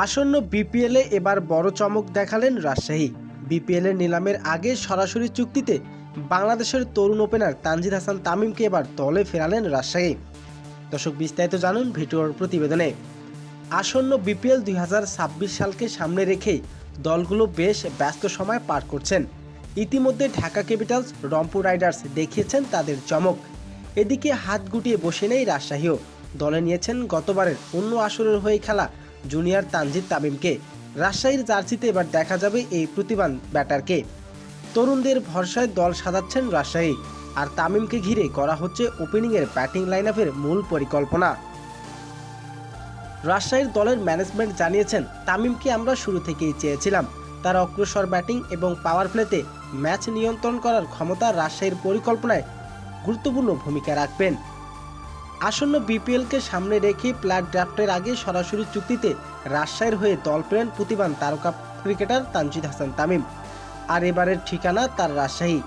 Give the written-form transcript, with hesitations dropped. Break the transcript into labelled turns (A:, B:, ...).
A: আসন্ন বিপিএলে এবার বড় চমক দেখালেন রাজশাহী। বিপিএলের নিলামের আগে সরাসরি চুক্তিতে বাংলাদেশের তরুণ ওপেনার তানজিদ হাসান তামিমকে এবার দলে ফেরালেন রাজশাহী। দর্শক, বিস্তারিত জানুন ভিডিওর প্রতিবেদনে। আসন্ন বিপিএল 2026 সালকে সামনে রেখেই দলগুলো বেশ ব্যস্ত সময় পার করছেন। ইতিমধ্যে ঢাকা ক্যাপিটালস, রংপুর রাইডার্স দেখিয়েছেন তাদের চমক। এদিকে হাত গুটিয়ে বসে নেই রাজশাহীও। দলে নিয়েছেন গতবারের অন্য আসরের হয়ে খেলা জুনিয়র তানজিদ তামিমকে। রাজশাহীর জার্সিতে এবার দেখা যাবে এই প্রতিভান ব্যাটারকে। তরুণদের ভরসায় দল সাজাচ্ছেন রাজশাহী, আর তামিমকে ঘিরে করা হচ্ছে ওপেনিংয়ের ব্যাটিং লাইনআপের মূল পরিকল্পনা। রাজশাহীর দলের ম্যানেজমেন্ট জানিয়েছেন, তামিমকে আমরা শুরু থেকেই চেয়েছিলাম। তার অগ্রসর ব্যাটিং এবং পাওয়ার প্লেতে ম্যাচ নিয়ন্ত্রণ করার ক্ষমতা রাজশাহীর পরিকল্পনায় গুরুত্বপূর্ণ ভূমিকা রাখবেন। আসন্ন বিপিএলকে সামনে রেখে প্লেয়ার ড্রাফটের আগে সরাসরি চুক্তিতে রাজশাহীর হয়ে দল পেলেন প্রতিভান তারকা ক্রিকেটার তানজিদ হাসান তামিম। আর এবারের ঠিকানা তার রাজশাহী।